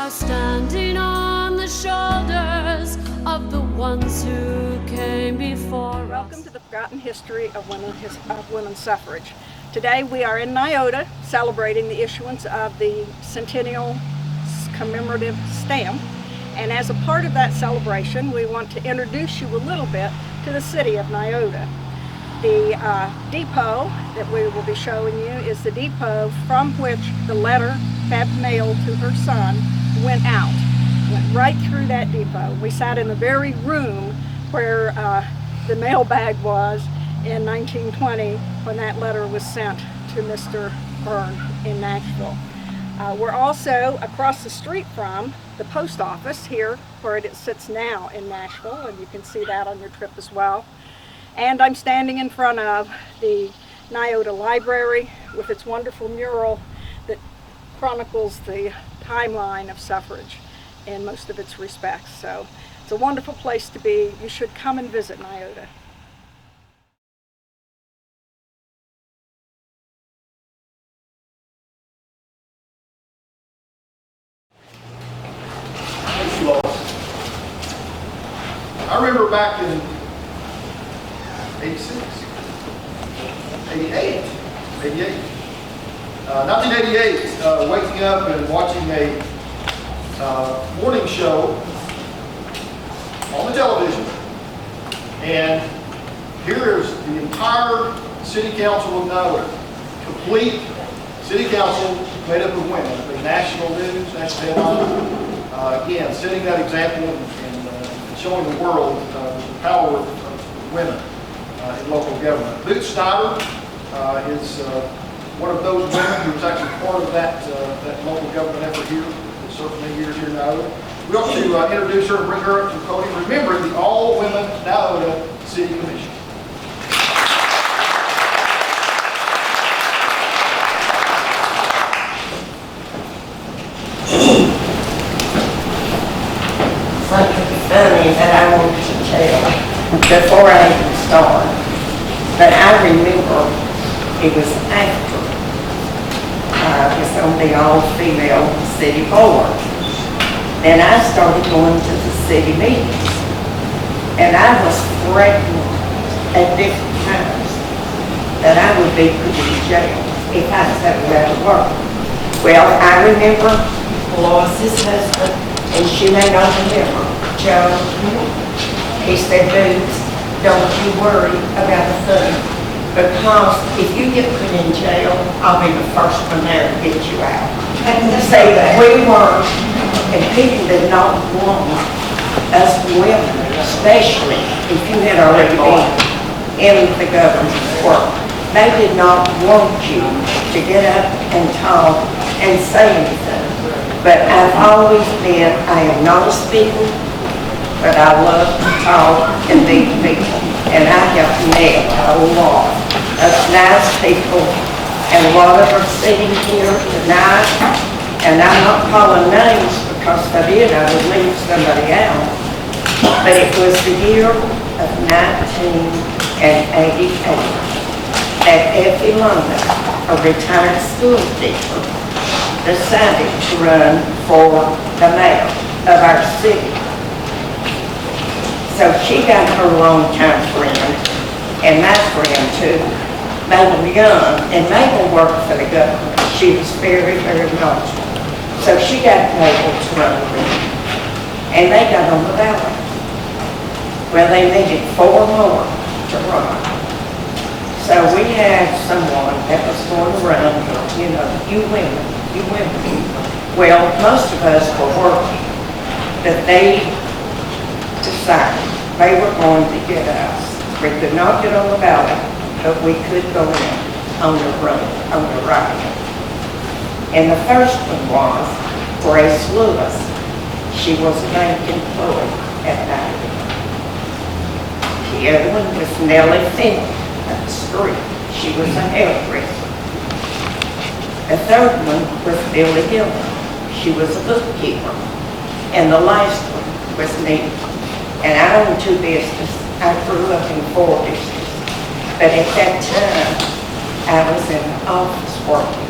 are standing on the shoulders of the ones who came before us. Welcome to the forgotten history of women's suffrage. Today we are in Niota celebrating the issuance of the centennial commemorative stamp, and as a part of that celebration we want to introduce you a little bit to the city of Niota. The depot that we will be showing you is the depot from which the letter Fab mailed to her son went out. Went right through that depot. We sat in the very room where the mailbag was in 1920 when that letter was sent to Mr. Byrne in Nashville. We're also across the street from the post office here where it sits now in Nashville, and you can see that on your trip as well. And I'm standing in front of the Niota Library with its wonderful mural that chronicles the timeline of suffrage in most of its respects. So it's a wonderful place to be. You should come and visit Niota. I remember back in 86, 88, 1988, waking up and watching a morning show on the television, and here is the entire city council of Niota, complete city council made up of women. The national news, national headlines, again, setting that example and showing the world the power of women in local government. Boots Snyder is one of those women who was actually part of that local government effort here for certainly years here now. We want to introduce her and bring her up to the podium, remembering the all-women Niota City Commission. Something funny that I want to tell before I even start. But I remember it was after I was on the all-female city board. And I started going to the city meetings. And I was threatened at different times that I would be put in jail if I said I had to work. Well, I remember Lois's husband, and she may not remember, Joe. He said, Boots, don't you worry about a thing, because if you get put in jail, I'll be the first one there to get you out. See, we weren't, and people did not want us women, especially if you had already been in the government work. They did not want you to get up and talk and say anything. But I've always been, I am not a speaker, but I love to talk and meet people. And I have met a lot of nice people, and a lot of them are sitting here tonight. And I'm not calling names, because if I did, I would leave somebody out. But it was the year of 1988 that Effie London, a retired school teacher, decided to run for the mayor of our city. So she got her longtime friend, and my friend too, Mabel Young, and Mabel worked for the government. She was very, very knowledgeable. So she got Mabel to run for it, and they got on the ballot. Well, they needed 4 more to run. So we had someone that was going to run, you know, you women. Well, most of us were working, but they decided they were going to get us. We could not get on the ballot, but we could go in on the run, on the right. And the first one was Grace Lewis. She was a bank employee at night. The other one was Nellie Finn at the street. She was a hairdresser. The third one was Billy Gilman. She was a bookkeeper. And the last one was me. And I owned 2 businesses. I grew up in 4 businesses. But at that time, I was in the office working.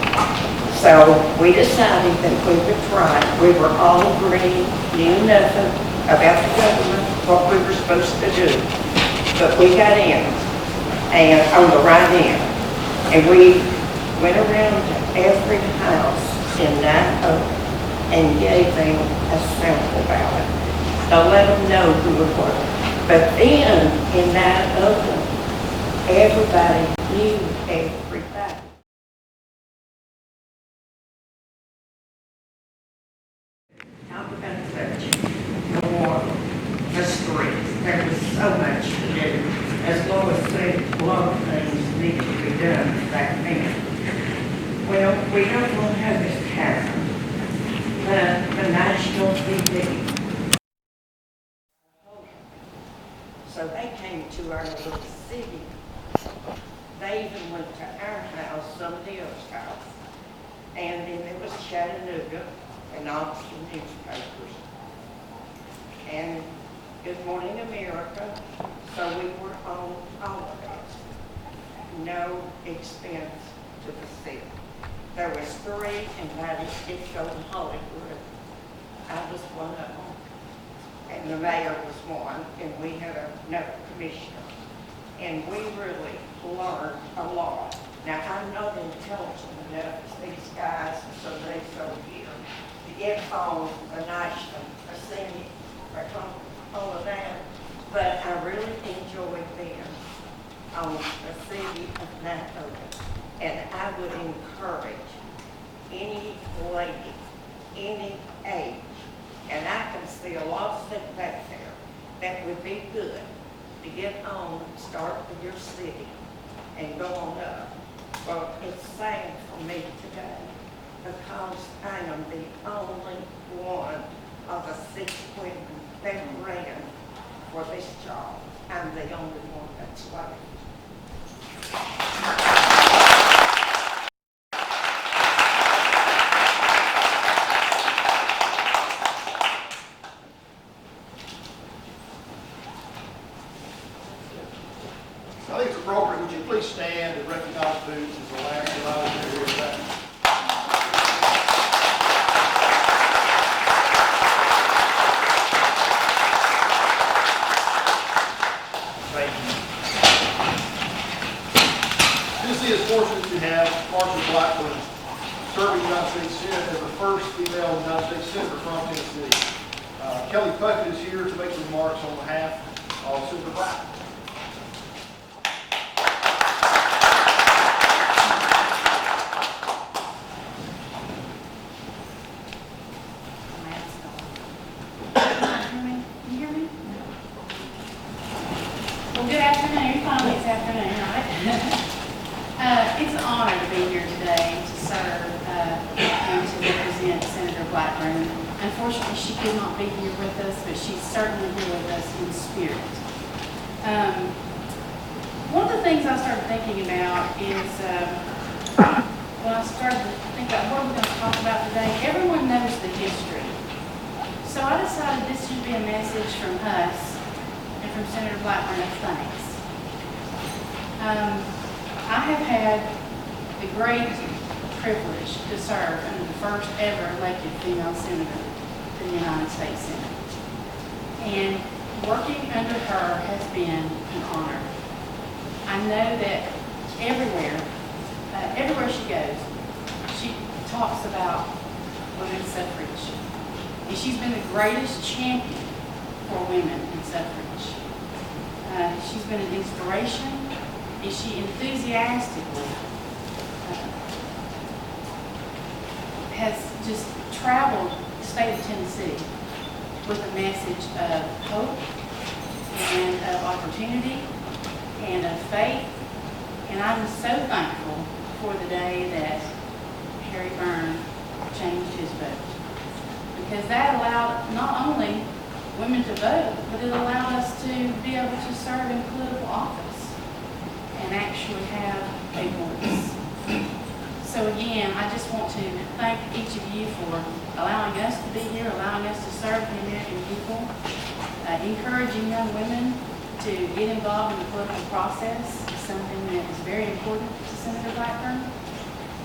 So So we decided that we would try. We were all green, knew nothing about the government, what we were supposed to do. But we got in, and on the right end. And we went around to every house in Niota and gave them a sample ballot to let them know who we were. But then in Niota, everybody knew everybody. Talk about the water, the streets. There was so much to do. As Lois said, a lot of things needed to be done back then. Well, we don't know how this happened. The national TV. So they came to our little city. They even went to our house, somebody else's house. And then there was Chattanooga and Oxford newspapers. And Good Morning America. So we were on all of it. No expense to the city. There was 3, and that is it showed Hollywood. I was one of them. And the mayor was one, and we had another commissioner. And we really learned a lot. Now, I'm not intelligent enough as these guys, so they so here, to get on the national, the Senate, all of that. But I really enjoyed them on the city of Niota. And I would encourage any lady, any age, and I can see a lot of stuff back there that would be good to get on, start with your city, and go on up. Well, it's sad for me today because I am the only one of the 6 women that ran for this job. I'm the only one that's left. I think it's appropriate, would you please stand and recognize Boots as the last survivor here today? Thank you. Tennessee is fortunate to have Marcia Blackburn serving the United States Senate as the first female United States Senator from Tennessee. Kelly Puckett is here to make remarks on behalf of Senator Blackburn. Well, good afternoon. Finally, it's afternoon, right? It's an honor to be here today to serve and to represent Senator Blackburn. Unfortunately, she could not be here with us, but she's certainly here with us in spirit. One of the things I started thinking about is when I started to think about what we're going to talk about today, everyone knows the history. So I decided this should be a message from us and from Senator Blackburn of thanks. I have had the great privilege to serve under the first ever elected female senator in the United States Senate. And working under her has been an honor. I know that everywhere she goes, she talks about women's suffrage. And she's been the greatest champion for women in suffrage. She's been an inspiration, and she enthusiastically has just traveled the state of Tennessee with a message of hope and of opportunity and of faith. And I'm so thankful for the day that Harry Byrne changed his vote, because that allowed not only women to vote, but it allowed us to be able to serve in political office and actually have a voice. So again, I just want to thank each of you for allowing us to be here, allowing us to serve the American people, encouraging young women to get involved in the political process is something that is very important to Senator Blackburn.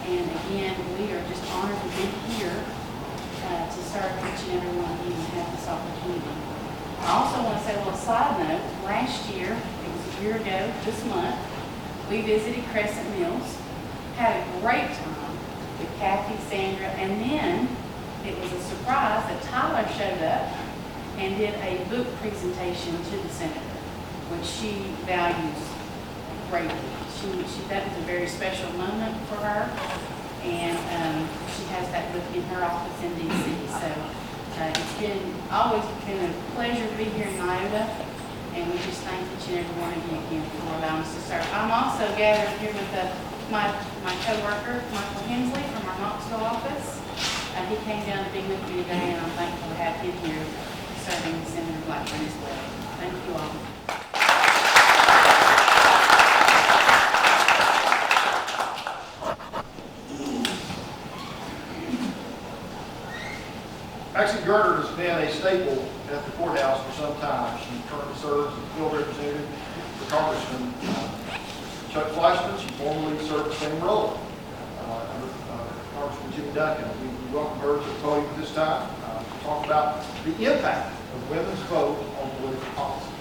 And again, we are just honored to be here to serve each and every one of you and have this opportunity. I also want to say a little side note. Last year, it was a year ago this month, we visited Crescent Mills, had a great time with Kathy, Sandra, and then it was a surprise that Tyler showed up and did a book presentation to the senator, which she values greatly. That was a very special moment for her, and she has that book in her office in D.C. So it's always been a pleasure to be here in Niota, and we just thank each and every one of you again for allowing us to serve. I'm also gathered here with my co-worker, Michael Hensley from our Knoxville office. He came down to be with me today, and I'm thankful to have him here serving Senator Blackburn as well. Thank you all. Maxie Gerner has been a staple at the courthouse for some time. She currently serves as field representative for Congressman Chuck Fleischman. She formerly served the same role under Congressman Jimmy Duncan. We welcome her to the podium at this time to talk about the impact of women's vote on political policy.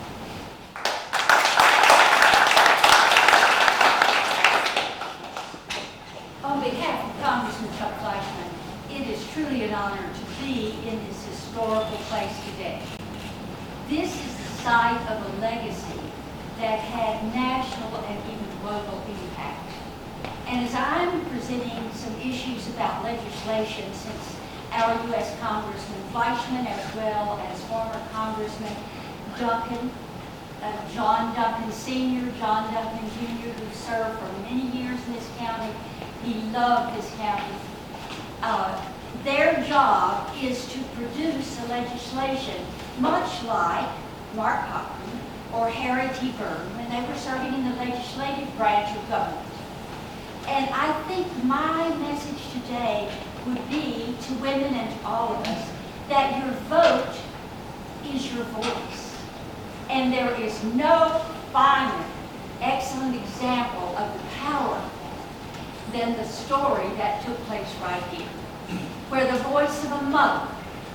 On behalf of Congressman Chuck Fleischman, it is truly an honor to be in this historical place today. This is the site of a legacy that had national and even global impact. And as I'm presenting some issues about legislation, since our U.S. Congressman Fleischman, as well as former Congressman Duncan, John Duncan Sr., John Duncan Jr., who served for many years in this county, he loved this county. Their job is to produce the legislation, much like Mark Cochran or Harry T. Byrne when they were serving in the legislative branch of government. And I think my message today would be to women and to all of us that your vote is your voice. And there is no finer, excellent example of the power than the story that took place right here, where the voice of a mother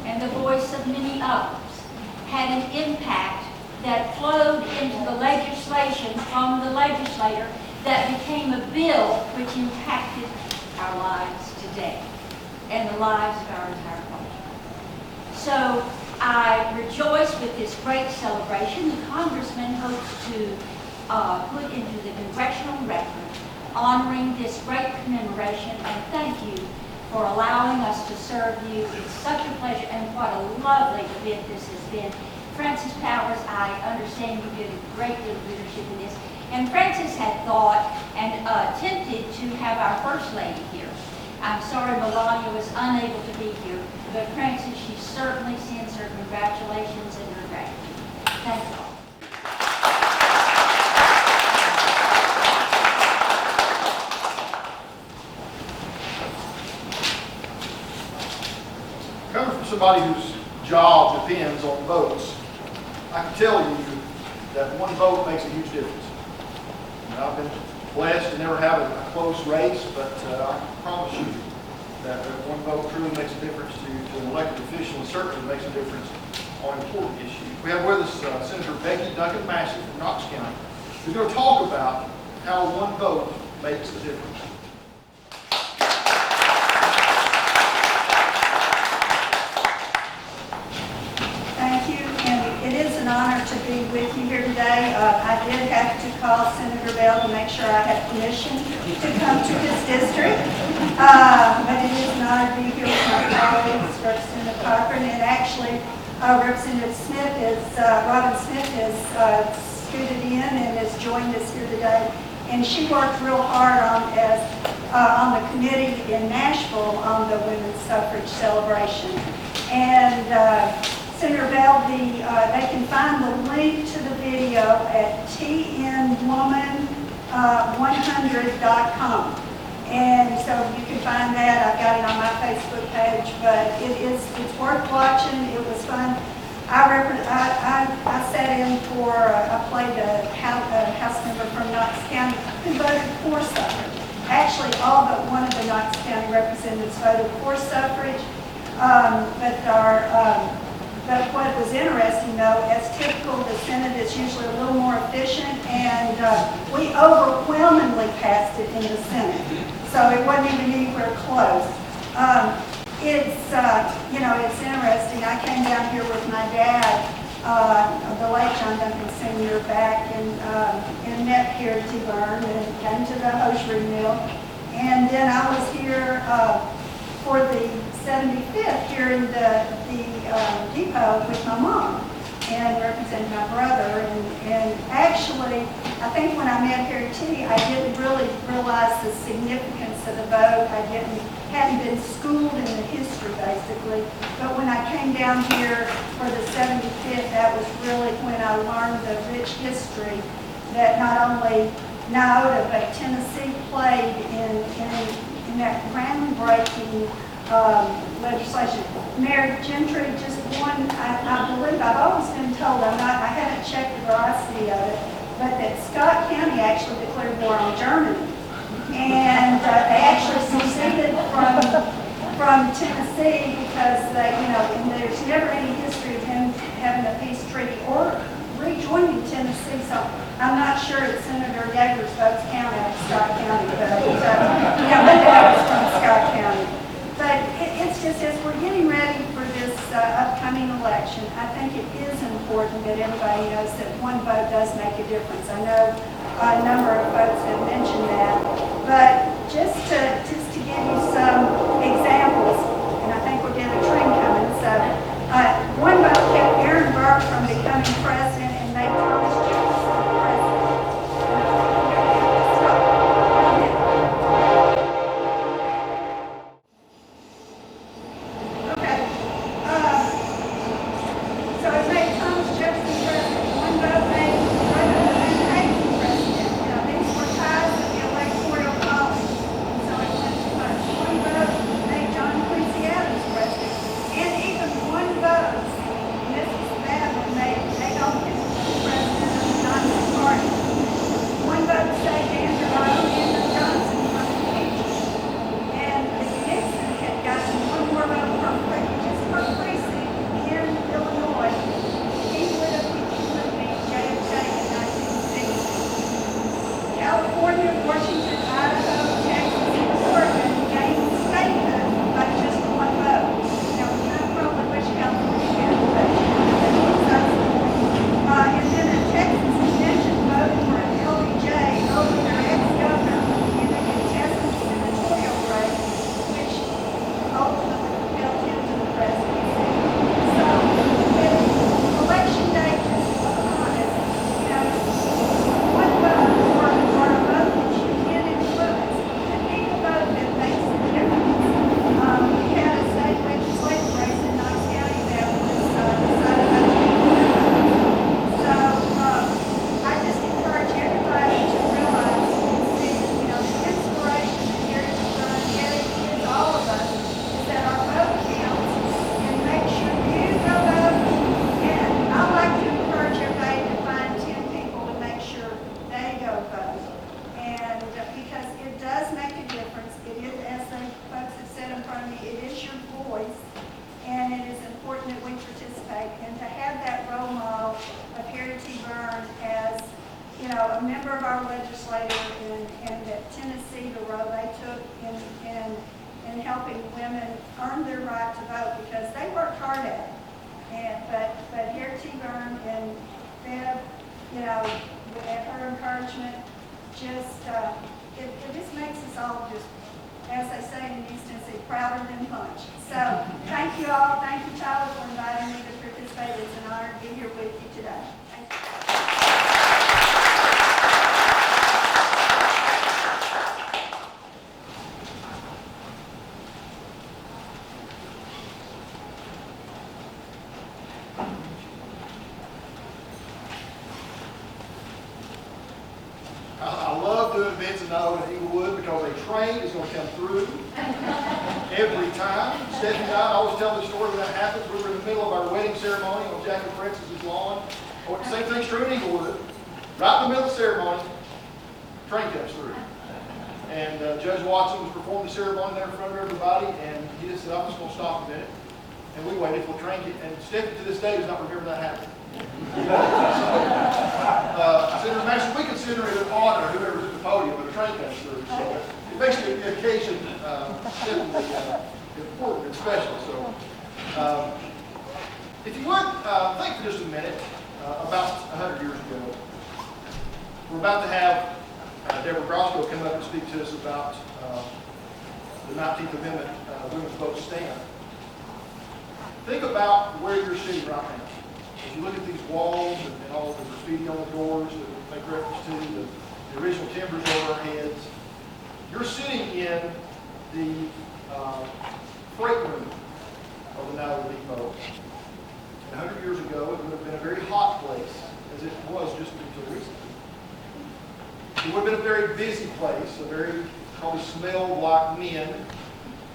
and the voice of many others had an impact that flowed into the legislation from the legislator that became a bill which impacted our lives today and the lives of our entire country. So I rejoice with this great celebration. The Congressman hopes to put into the congressional record honoring this great commemoration, and thank you for allowing us to serve you. It's such a pleasure, and what a lovely event this has been. Francis Powers, I understand you did a great deal of leadership in this, and Francis had thought and attempted to have our First Lady here. I'm sorry Melania was unable to be here, but Francis, she certainly sends her congratulations and her gratitude. Thank you all. Coming from somebody whose job depends on votes, I can tell you that one vote makes a huge difference. And I've been blessed to never have a close race, but I can promise you that one vote truly makes a difference to an elected official, and certainly makes a difference on important issues. We have with us Senator Becky Duncan Massey from Knox County, who's going to talk about how one vote makes a difference. Thank you, and it is an honor to be with you here today. I did have to call Senator Bell to make sure I had permission to come to his district, but it is an honor to be here with my colleagues, Representative Cochran, and actually Representative Smith Robin Smith has scooted in and has joined us here today, and she worked real hard on the committee in Nashville on the women's suffrage celebration. And Senator Bell, they can find the link to the video at tnwoman100.com. And so you can find that. I've got it on my Facebook page, but it's worth watching. It was fun. I sat in for, I played a House member from Knox County who voted for suffrage. Actually, all but one of the Knox County representatives voted for suffrage. But what was interesting, though, as typical, the Senate is usually a little more efficient, and we overwhelmingly passed it in the Senate. So it wasn't even anywhere close. It's interesting. I came down here with my dad, the late John Duncan Sr., back and met here at T-Burn and came to the hosiery mill. And then I was here for the 75th here in the depot with my mom and representing my brother. And actually, I think when I met Harry T, I didn't really realize the significance of the vote. Hadn't been schooled in the history, basically. But when I came down here for the 75th, that was really when I learned the rich history that not only Niota, but Tennessee played in that groundbreaking legislation. Mayor Gentry, just one, I believe, I've always been told, I haven't checked the veracity of it, but that Scott County actually declared war on Germany. And they actually seceded from Tennessee because and there's never any history of them having a peace treaty or rejoining Tennessee. So I'm not sure that Senator Yeager's votes count out of Scott County, but my dad was from Scott County. But it's just as we're getting ready for this upcoming election, I think it is important that everybody knows that one vote does make a difference. I know a number of folks have mentioned that, but just to give you some examples, and I think we'll get a train coming. So one vote kept Aaron Burke from becoming president and made Thomas Jefferson president. So it made Thomas Jefferson president. One vote made Hayden president. These were ties to the electoral college. So it went too much. One vote made John Quincy Adams president. And even one vote, and this is the bad one, made Adolf Hitler president of the Nazi Party. One vote saved Andrew Johnson from impeachment. And if Nixon had gotten one more vote per precinct in Illinois, he would have beat JFK in 1960. California, Washington, Idaho, Texas, and Oregon gained statehood by just one vote. Now, we kind of probably wish California had a vote. And then a Texas convention voted for an LBJ over their ex-governor in the contested senatorial race, which ultimately propelled him to the presidency. So, with election day just upon us, one vote or a vote that you can influence, and people vote that makes a difference. We had a state legislative race in Knox County that was decided by the So, I just encourage everybody to realize the inspiration that here is getting all of us is that our vote counts, and make sure you go vote. And I like to encourage everybody to find 10 people to make sure they go vote. And because it does make a difference. It is, as the folks have said in front of me, it is your voice. And it is important that we participate. And to have that role model of Harry T. Byrne as, a member of our legislature, and that Tennessee, the role they took in helping women earn their right to vote, because they worked hard at it. But Harry T. Byrne and Bev, at her encouragement, it just makes us all just, as they say in East Tennessee, prouder than punch. So thank you all. Thank you, Tyler, for inviting me to participate. It's an honor to be here with you today. Thank you. I love doing events in Niota and Eaglewood because a train is going to come through every time. Stephanie and I always tell the story when that happens. We were in the middle of our wedding ceremony on Jackie Francis's lawn. Oh, the same thing's true in Eaglewood. Right in the middle of the ceremony, train comes through. And Judge Watson was performing the ceremony there in front of everybody, and he just said, I'm just going to stop a minute. And we waited for the train, and Stephanie to this day does not remember that happening. Senator Master, we consider it an honor, whoever's at the podium, when the train comes through. So it makes the occasion definitely important and special. So if you would, think for just a minute about 100 years ago. We're about to have Deborah Grosco come up and speak to us about the 19th Amendment women's vote stand. Think about where you're sitting right now. As you look at these walls and all the graffiti on the doors that make reference to the original timbers over our heads, you're sitting in the freight room of the Niota Depot. And 100 years ago, it would have been a very hot place, as it was just until recently. It would have been a very busy place, probably smelled like men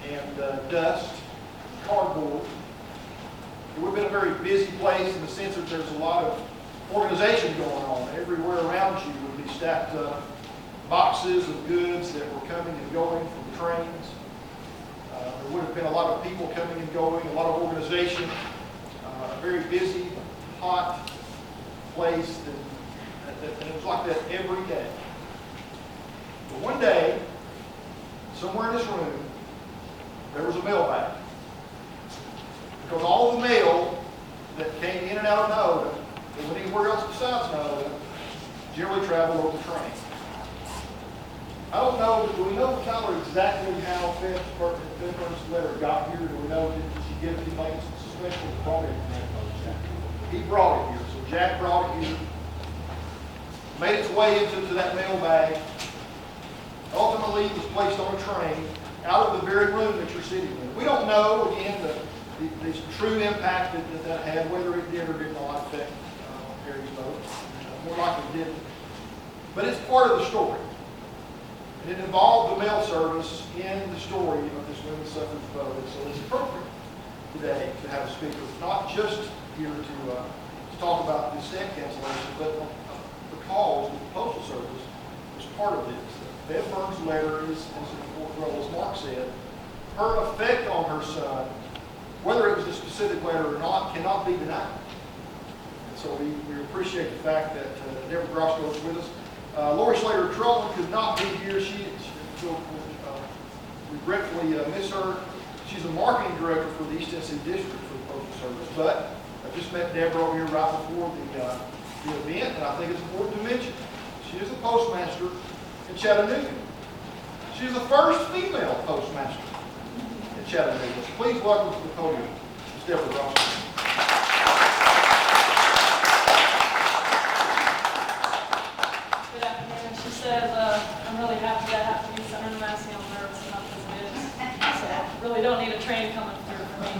and dust, cardboard. It would have been a very busy place in the sense that there's a lot of organization going on. Everywhere around you would be stacked up boxes of goods that were coming and going from the trains. There would have been a lot of people coming and going, a lot of organization, a very busy, hot place, and it was like that every day. But one day, somewhere in this room, there was a mailbag. Because all the mail that came in and out of Niota, that went anywhere else besides Niota, generally traveled over the train. I don't know, do we know, Tyler, exactly how Fedford's letter got here? Do we know, did she get anything special that brought it? He brought it here. So Jack brought it here, made its way into that mailbag, ultimately was placed on a train out of the very room that you're sitting in. We don't know, again, the true impact that had, whether it did or did not affect Harry's vote. More likely it didn't. But it's part of the story. And it involved the mail service in the story of this women's suffrage vote. And so it's appropriate today to have a speaker, not just here to talk about the stamp cancellation, but because the Postal Service was part of this. Fedford's letter is, as Mark said, her effect on her son, whether it was a specific letter or not, cannot be denied. And so we appreciate the fact that Deborah Grosco is with us. Lori Slater-Trulman could not be here. She regretfully miss her. She's the marketing director for the East Tennessee District for the Postal Service. But I just met Deborah over here right before the event, and I think it's important to mention she is the postmaster in Chattanooga. She is the first female postmaster in Chattanooga. So please welcome to the podium Ms. Deborah Grosco. Good afternoon. She says, I'm really happy that I have to be Senator Massey. I'm nervous enough as it is. So I really don't need a train coming through for me.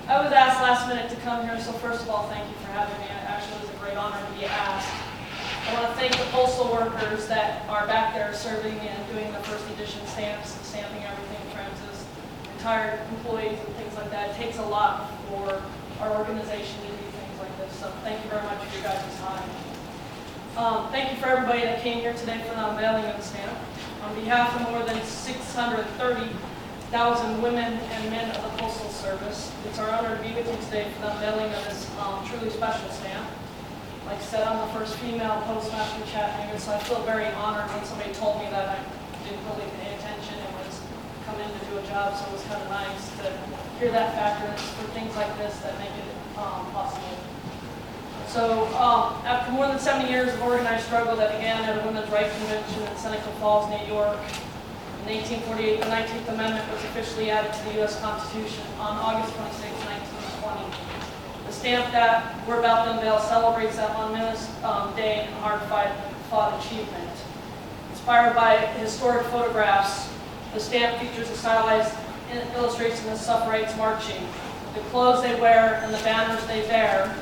I was asked last minute to come here, so first of all, thank you for having me. It actually was a great honor to be asked. I want to thank the postal workers that are back there serving and doing the first edition stamps and stamping everything, Francis, retired employees and things like that. It takes a lot for our organization to do things like this, so thank you very much for your guys' time. Thank you for everybody that came here today for the unveiling of the stamp. On behalf of more than 630,000 women and men of the Postal Service, it's our honor to be with you today for the unveiling of this truly special stamp. Like I said, I'm the first female postmaster in Chattanooga, so I feel very honored when somebody told me that I didn't really pay attention and was coming in to do a job, so it was kind of nice to hear that factor. It's for things like this that make it possible. So after more than 70 years of organized struggle that began at a women's rights convention in Seneca Falls, New York, in 1848, the 19th Amendment was officially added to the U.S. Constitution on August 26, 1920. The stamp that we're about to unveil celebrates that momentous day and hard-fought achievement. Inspired by historic photographs, the stamp features a stylized illustration of suffragettes marching. The clothes they wear and the banners they bear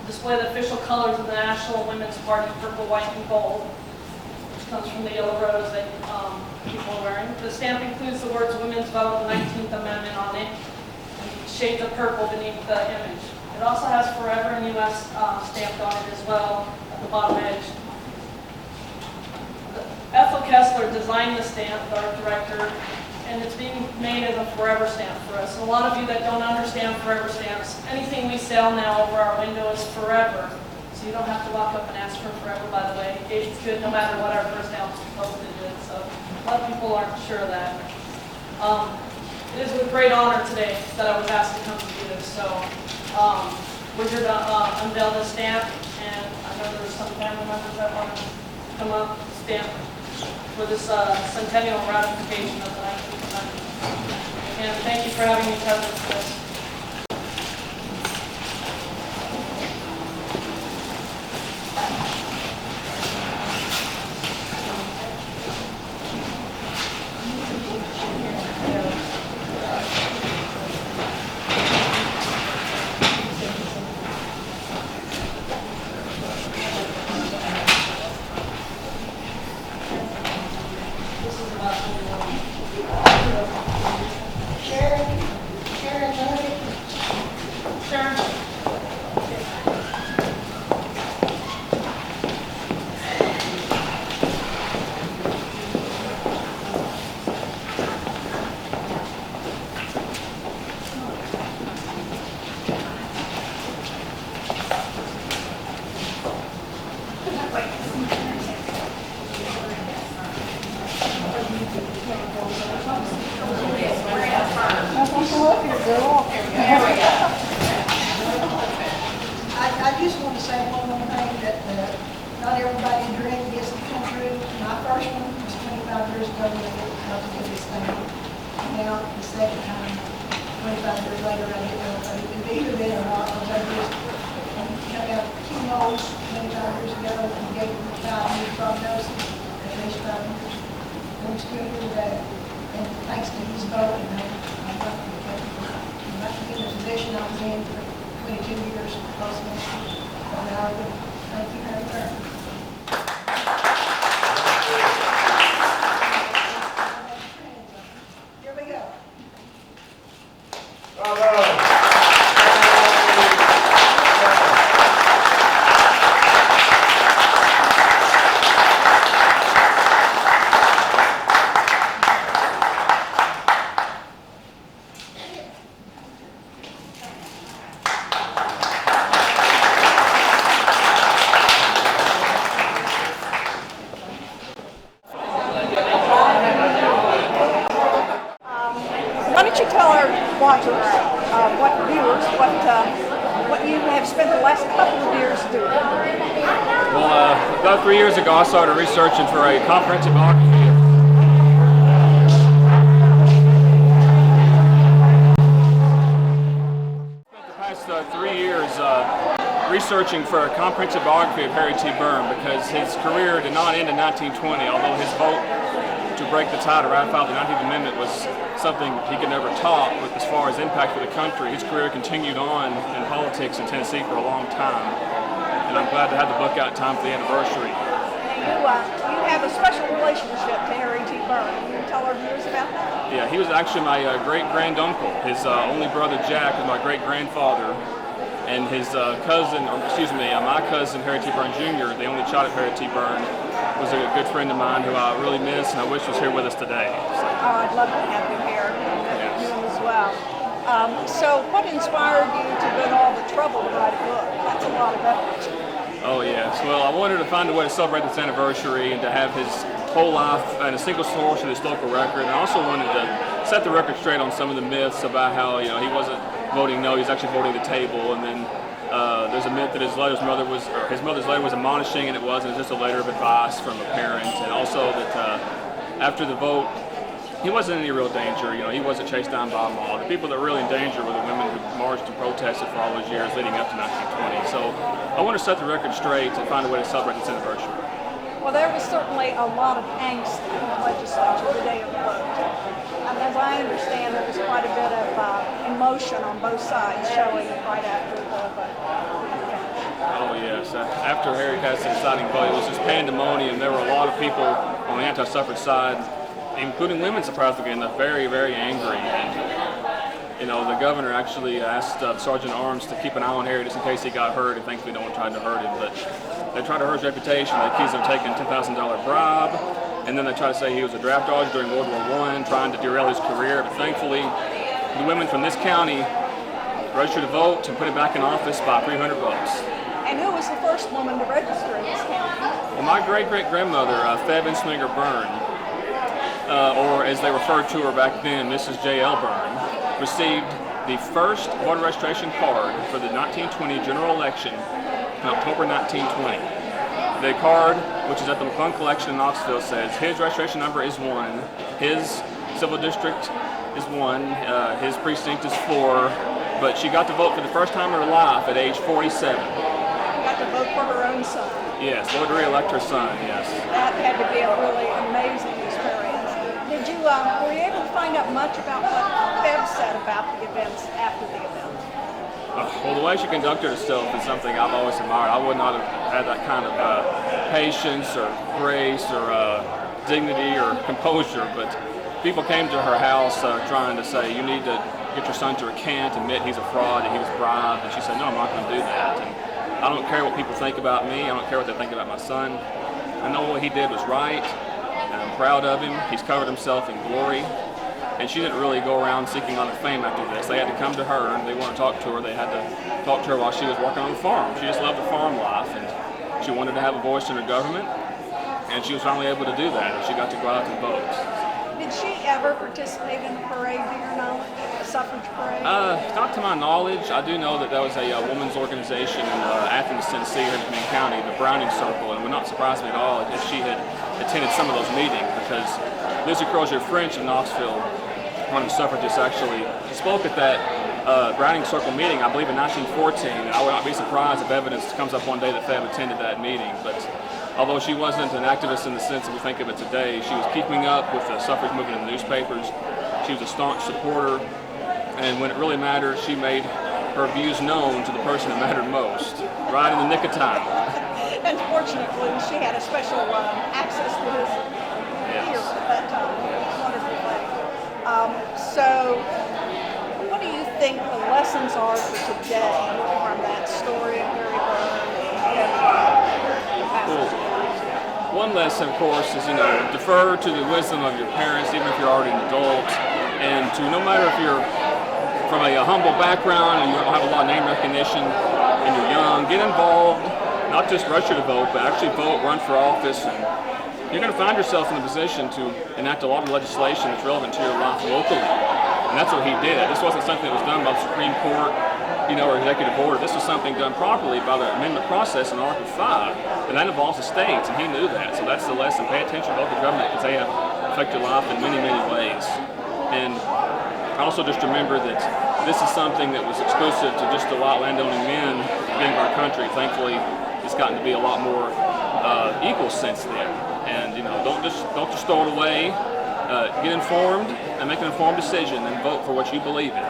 display the official colors of the National Women's Party, purple, white, and gold, which comes from the yellow rose that people are wearing. The stamp includes the words Women's Vote, the 19th Amendment on it, and shades of purple beneath the image. It also has Forever in U.S. Stamped on it as well at the bottom edge. The Kessler designed the stamp, the art director, and it's being made as a forever stamp for us. And a lot of you that don't understand forever stamps, anything we sell now over our window is forever. So you don't have to walk up and ask for forever, by the way. It's good no matter what our first stamp postage is. So a lot of people aren't sure of that. It is with great honor today that I was asked to come to do this. So we're here to unveil this stamp, and I know there's some family members that want to come up, stamp for this centennial ratification of the 19th Amendment. And thank you for having me present for this. I just want to say one more thing, that not everybody's dream gets to come true. My first one was 25 years ago when I helped do this thing. Now, the second time, 25 years later, I get nobody. It's either been or not, because I just cut out 2 nodes 25 years ago and gave them a 5-year prognosis, at least 5 years. I'm still here today, and thanks to his vote, and I'm not to be in the position I was in for 22 years postmaster. And I would thank you very much. Here we go. Why don't you tell our watchers, what you have spent the last couple of years doing? Well, about 3 years ago, I started researching for a comprehensive biography. Spent the past 3 years researching for a comprehensive biography of Harry T. Byrne, because his career did not end in 1920, although his vote to break the tie to ratify the 19th Amendment was something he could never top. But as far as impact for the country, his career continued on in politics in Tennessee for a long time. And I'm glad to have the book out in time for the anniversary. You have a special relationship to Harry T. Byrne. Can you tell our viewers about that? Yeah, he was actually my great-granduncle. His only brother, Jack, was my great-grandfather. And his my cousin, Harry T. Byrne Jr., the only child of Harry T. Byrne, was a good friend of mine who I really miss and I wish was here with us today. So. Oh, I'd love to have him here, and you as well. So what inspired you to go to all the trouble to write a book? That's a lot of effort. Oh yes, well I wanted to find a way to celebrate this anniversary and to have his whole life in a single source of his local record, and I also wanted to set the record straight on some of the myths about how he wasn't voting no, he was actually voting the table, and then there's a myth that his mother's letter was admonishing, and it wasn't. It was just a letter of advice from a parent, and also that after the vote, he wasn't in any real danger. He wasn't chased down by a mob. The people that were really in danger were the women who marched and protested for all those years leading up to 1920. So I want to set the record straight and find a way to celebrate this anniversary. Well, there was certainly a lot of angst in the legislature the day of the vote. And as I understand, there was quite a bit of emotion on both sides showing right after the vote. Oh yes, after Harry passed the deciding vote, it was just pandemonium. There were a lot of people on the anti-suffrage side, including women, surprisingly enough, very, very angry. And, the governor actually asked Sergeant at Arms to keep an eye on Harry just in case he got hurt, and thankfully no one tried to hurt him. But they tried to hurt his reputation. They accused him of taking a $10,000 bribe. And then they try to say he was a draft dodger during World War I, trying to derail his career. But thankfully, the women from this county registered to vote and put him back in office by 300 votes. And who was the first woman to register in this county? Well, my great-great-grandmother, Feb Insminger Byrne, or as they referred to her back then, Mrs. J.L. Byrne, received the first voter registration card for the 1920 general election in October 1920. The card, which is at the McClung Collection in Knoxville, says his registration number is 1, his civil district is 1, his precinct is 4, but she got to vote for the first time in her life at age 47. Got to vote for her own son. Yes, voted to re-elect her son, yes. That had to be a really amazing experience. Were you able to find out much about what Feb said about the events after the event? Well, the way she conducted herself is something I've always admired. I would not have had that kind of patience or grace or dignity or composure, but people came to her house trying to say, you need to get your son to recant, admit he's a fraud, that he was bribed, and she said, no, I'm not going to do that. And I don't care what people think about me. I don't care what they think about my son. I know what he did was right, and I'm proud of him. He's covered himself in glory. And she didn't really go around seeking on fame after this. They had to come to her, and they wanted to talk to her. They had to talk to her while she was working on the farm. She just loved the farm life, and she wanted to have a voice in her government, and she was finally able to do that, and she got to go out and vote. Did she ever participate in the parade, to your knowledge, the suffrage parade? Not to my knowledge. I do know that there was a women's organization in Athens, Tennessee, here in Green County, the Browning Circle, and it would not surprise me at all if she had attended some of those meetings, because Lizzie Crozier French of Knoxville, one of the suffragists, actually spoke at that Browning Circle meeting, I believe in 1914, and I would not be surprised if evidence comes up one day that Feb attended that meeting. But although she wasn't an activist in the sense that we think of it today, she was keeping up with the suffrage movement in the newspapers. She was a staunch supporter, and when it really mattered, she made her views known to the person that mattered most, right in the nick of time. And fortunately, she had a special access to his ear at that time. Wonderful thing. So, what do you think the lessons are for today from that story of Mary Byrne and the passage? One lesson, of course, is, defer to the wisdom of your parents, even if you're already an adult, and to, no matter if you're from a humble background and you don't have a lot of name recognition and you're young, get involved, not just register to vote, but actually vote, run for office, and you're going to find yourself in a position to enact a lot of legislation that's relevant to your life locally. And that's what he did. This wasn't something that was done by the Supreme Court, or executive order. This was something done properly by the amendment process in Article 5, and that involves the states, and he knew that. So that's the lesson. Pay attention to local government, because they have affected your life in many, many ways. And also just remember that this is something that was exclusive to just the white landowning men in our country. Thankfully, it's gotten to be a lot more equal since then. And don't just throw it away. Get informed and make an informed decision, and vote for what you believe in.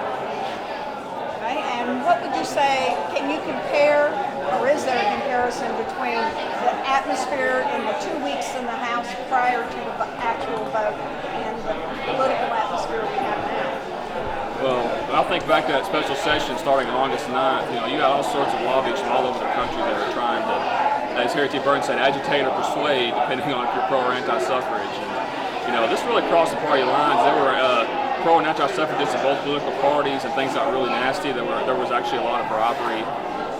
Okay, and what would you say, can you compare, or is there a comparison between the atmosphere in the 2 weeks in the House prior to the actual vote and the political atmosphere we have now? Well, when I think back to that special session starting on August 9th, you got all sorts of lobbyists from all over the country that are trying to, as Harry T. Burns said, agitate or persuade, depending on if you're pro or anti-suffrage. And, this really crossed the party lines. There were pro and anti-suffragists in both political parties, and things got really nasty. There was actually a lot of robbery,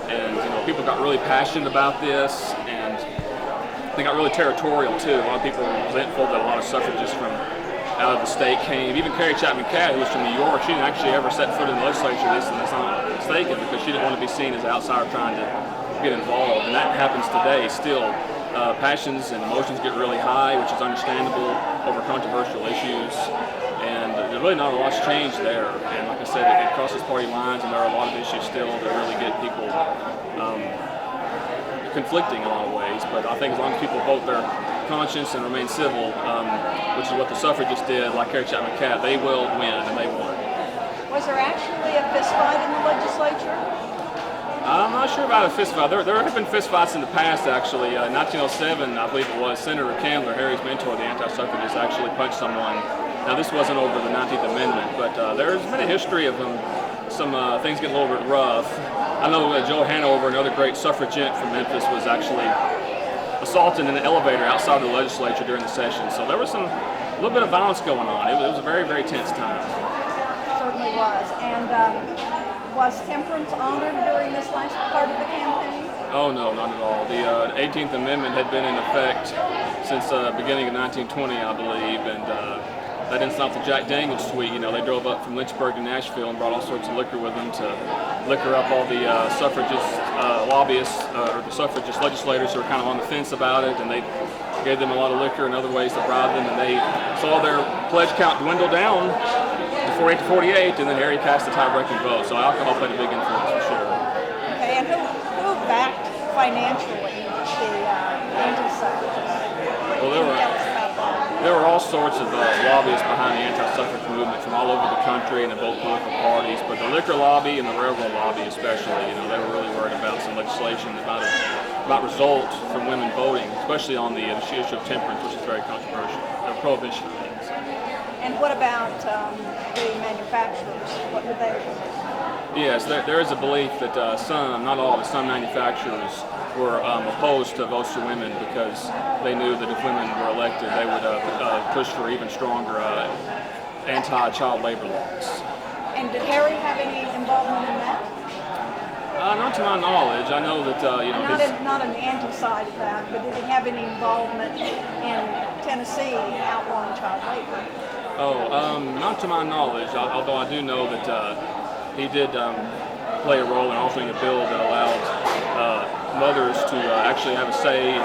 and people got really passionate about this, and they got really territorial too. A lot of people were resentful that a lot of suffragists from out of the state came. Even Carrie Chapman Catt, who was from New York, she didn't actually ever set foot in the legislature. That's not mistaken, because she didn't want to be seen as an outsider trying to get involved, and that happens today still. Passions and emotions get really high, which is understandable over controversial issues, and there's really not a lot's changed there. And like I said, it crosses party lines, and there are a lot of issues still that really get people conflicting in a lot of ways. But I think as long as people vote their conscience and remain civil, which is what the suffragists did, like Carrie Chapman Catt, they will win, and they won. Was there actually a fist fight in the legislature? I'm not sure about a fist fight. There have been fist fights in the past, actually. 1907, I believe it was, Senator Candler, Harry's mentor, the anti-suffragist, actually punched someone. Now, this wasn't over the 19th Amendment, but there's been a history of some things getting a little bit rough. I know Joe Hanover, another great suffragette from Memphis, was actually assaulted in an elevator outside the legislature during the session. So there was a little bit of violence going on. It was a very, very tense time. Certainly was. And was temperance honored during this last part of the campaign? Oh no, not at all. The 18th Amendment had been in effect since the beginning of 1920, I believe, and that didn't stop the Jack Daniels tweet. You know, they drove up from Lynchburg to Nashville and brought all sorts of liquor with them to liquor up all the suffragist lobbyists or the suffragist legislators who were kind of on the fence about it, and they gave them a lot of liquor and other ways to bribe them, and they saw their pledge count dwindle down to 48 to 48, and then Harry cast a tie-breaking vote. So alcohol played a big influence for sure. Okay, and who backed financially the anti-suffragists? Well, there were all sorts of lobbyists behind the anti-suffrage movement from all over the country and in both political parties, but the liquor lobby and the railroad lobby especially, you know, they were really worried about some legislation about result from women voting, especially on the issue of temperance, which is very controversial, the prohibition of things. And what about the manufacturers? What did they do? Yes, there is a belief that some, not all, but some manufacturers were opposed to votes for women because they knew that if women were elected, they would push for even stronger anti-child labor laws. And did Harry have any involvement in that? Not to my knowledge. I know that Not on the anti-side of that, but did he have any involvement in Tennessee outlawing child labor? Not to my knowledge. Although I do know that he did play a role in authoring a bill that allowed mothers to actually have a say in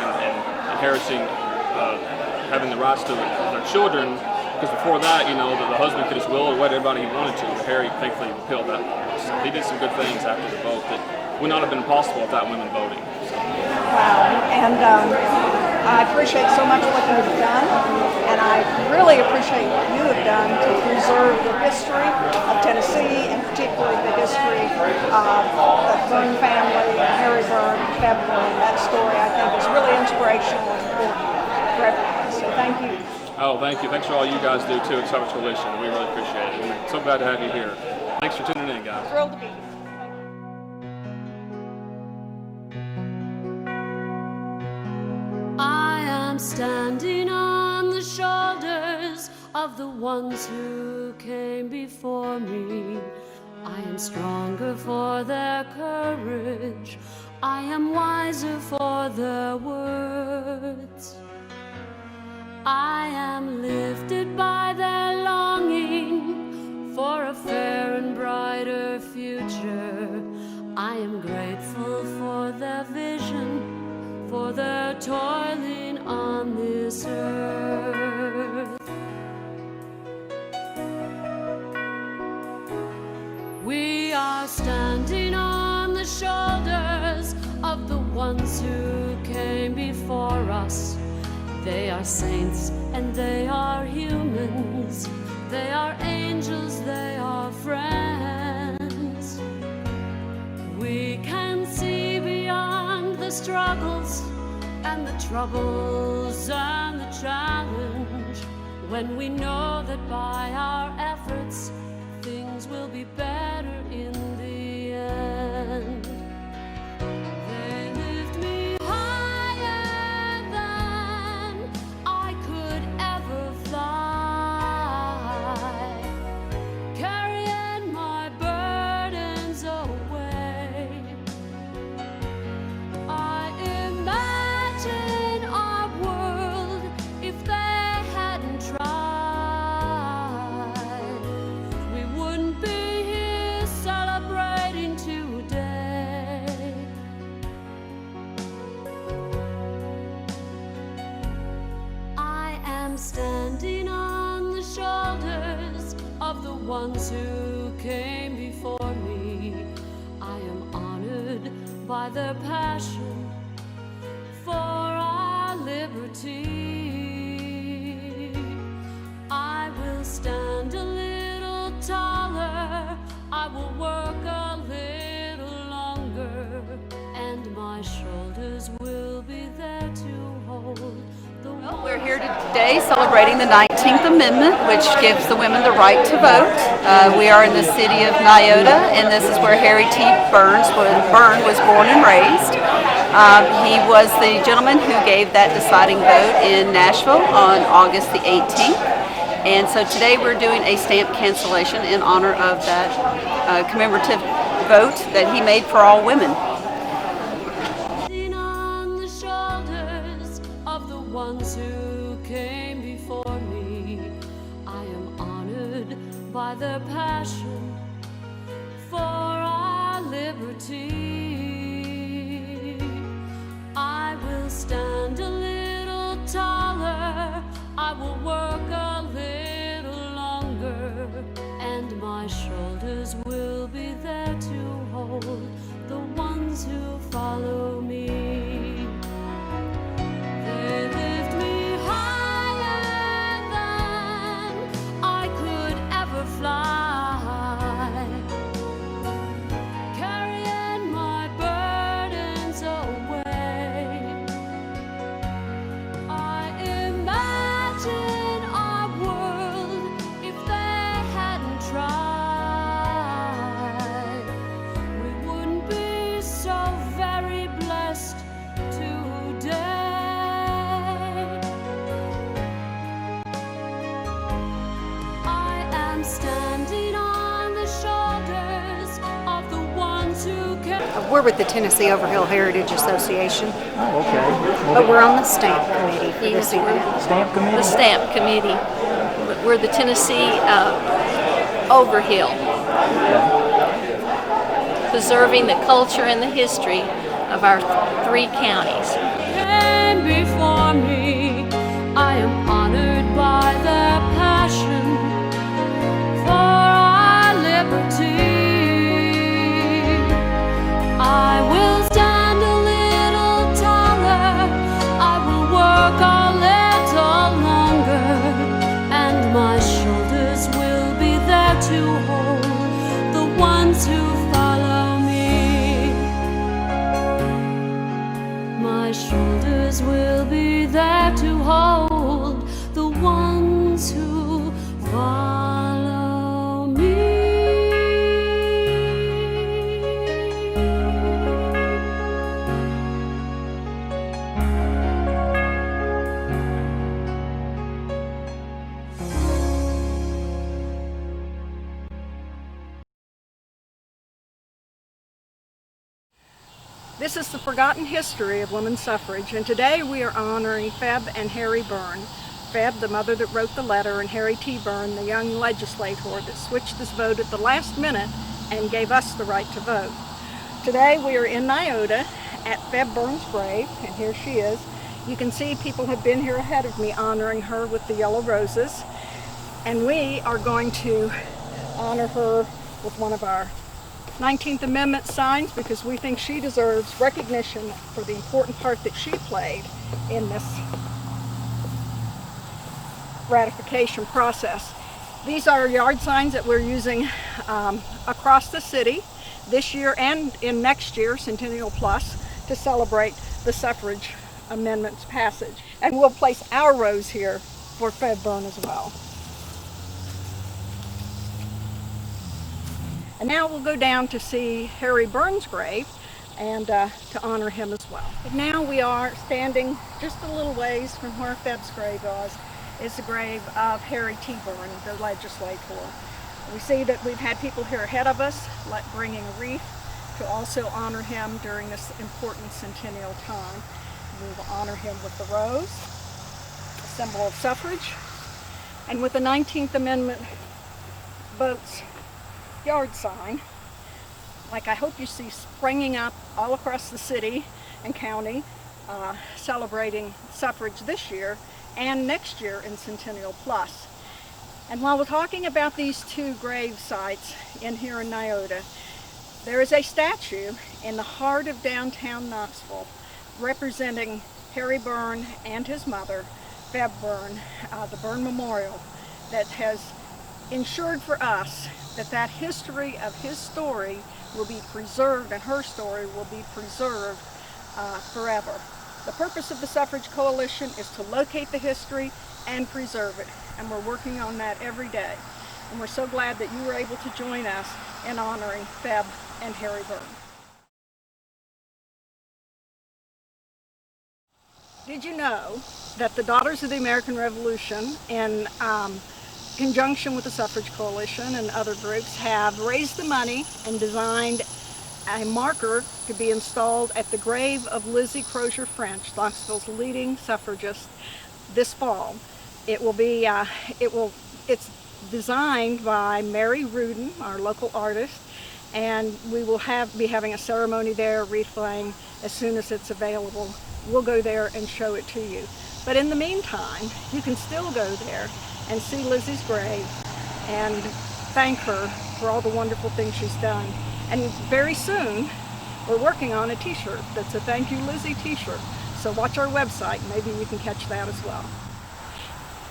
inheriting, having the rights to their children. Because before that, you know, the husband could just will or wed everybody he wanted to. But Harry thankfully repealed that law. So he did some good things after the vote that would not have been possible without women voting. So. Wow, and I appreciate so much what you've done, and I really appreciate what you have done to preserve the history of Tennessee, and particularly the history of the Byrne family, Harry Byrne, Bev Byrne. That story, I think, is really inspirational and important for everyone. So thank you. Oh, thank you. Thanks for all you guys do, too, at Suffrage Coalition. We really appreciate it. We're so glad to have you here. Thanks for tuning in, guys. Thrilled to be here. I am standing on the shoulders of the ones who came before me. I am stronger for their courage. I am wiser for their words. I am lifted by their longing for a fair and brighter future. I am grateful for their vision, for their toiling on this earth. We are standing on the shoulders of the ones who came before us. They are saints and they are humans. They are angels, they are friends. We can see beyond the struggles and the troubles and the challenge when we know that by our efforts things will be better in the end. They lift me higher than I could ever fly, carrying my burdens away. I imagine our world if they hadn't tried. We wouldn't be here celebrating today. I am standing on the shoulders of the ones who came before me. I am honored by their passion for our liberty. I will stand a little taller, I will work a little longer, and my shoulders will be there to hold the Well, we're here today celebrating the 19th Amendment, which gives the women the right to vote. We are in the city of Niota, and this is where Harry T. Byrne was born and raised. He was the gentleman who gave that deciding vote in Nashville on August the 18th. And so today we're doing a stamp cancellation in honor of that commemorative vote that he made for all women. On the shoulders of the ones who came before me, I am honored by their passion for our liberty. I will stand a little taller, I will work a little longer, and my shoulders will be there to hold the ones who follow me. They lift me higher than I could ever fly, carrying my burdens away. I imagine our world if they hadn't tried, we wouldn't be so very blessed today. I am standing on the shoulders of the ones who came. We're with the Tennessee Overhill Heritage Association, Oh, okay. but we're on the stamp committee for this evening. Stamp committee? The stamp committee. We're the Tennessee Overhill, preserving the culture and the history of our 3 counties. Came before me, I am honored by their passion for our liberty. I will stand a little taller, I will work a little longer, and my shoulders will be there to hold the ones who follow me. My shoulders will be there to hold the ones who follow me. This is the forgotten history of women's suffrage, and today we are honoring Feb and Harry Byrne. Feb, the mother that wrote the letter, and Harry T. Byrne, the young legislator that switched this vote at the last minute and gave us the right to vote. Today we are in Niota at Feb Byrne's grave, and here she is. You can see people have been here ahead of me honoring her with the yellow roses, and we are going to honor her with one of our 19th Amendment signs because we think she deserves recognition for the important part that she played in this ratification process. These are yard signs that we're using across the city this year and in next year, Centennial Plus, to celebrate the suffrage amendment's passage. And we'll place our rose here for Feb Byrne as well. And now we'll go down to see Harry Byrne's grave and to honor him as well. But now we are standing just a little ways from where Feb's grave was, is the grave of Harry T. Byrne, the legislator. We see that we've had people here ahead of us bringing a wreath to also honor him during this important centennial time. We will honor him with the rose, a symbol of suffrage, and with the 19th Amendment votes yard sign, like I hope you see springing up all across the city and county, celebrating suffrage this year and next year in Centennial Plus. And while we're talking about these 2 grave sites in here in Niota, there is a statue in the heart of downtown Knoxville representing Harry Byrne and his mother, Feb Byrne, the Byrne Memorial, that has ensured for us that that history of his story will be preserved and her story will be preserved forever. The purpose of the Suffrage Coalition is to locate the history and preserve it, and we're working on that every day. And we're so glad that you were able to join us in honoring Feb and Harry Byrne. Did you know that the Daughters of the American Revolution, in conjunction with the Suffrage Coalition and other groups, have raised the money and designed a marker to be installed at the grave of Lizzie Crozier French, Knoxville's leading suffragist, this fall. It's designed by Mary Rudin, our local artist, and we will be having a ceremony there, wreath laying, as soon as it's available. We'll go there and show it to you. But in the meantime, you can still go there and see Lizzie's grave and thank her for all the wonderful things she's done. And very soon, we're working on a t-shirt that's a Thank You Lizzie t-shirt. So watch our website, maybe you can catch that as well.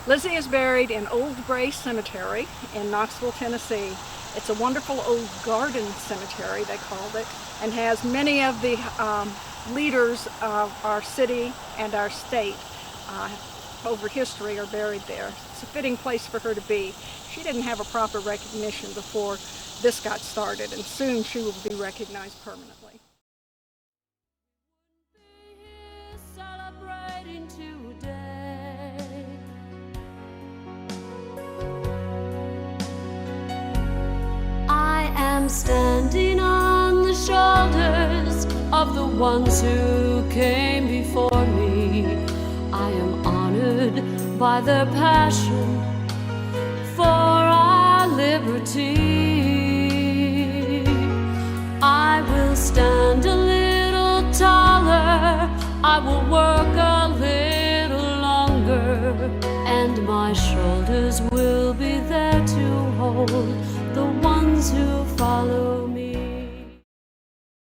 Lizzie is buried in Old Gray Cemetery in Knoxville, Tennessee. It's a wonderful old garden cemetery, they called it, and has many of the leaders of our city and our state over history are buried there. It's a fitting place for her to be. She didn't have a proper recognition before this got started, and soon she will be recognized permanently. Celebrating today. I am standing on the shoulders of the ones who came before me. I am honored by their passion for our liberty. I will stand a little taller. I will work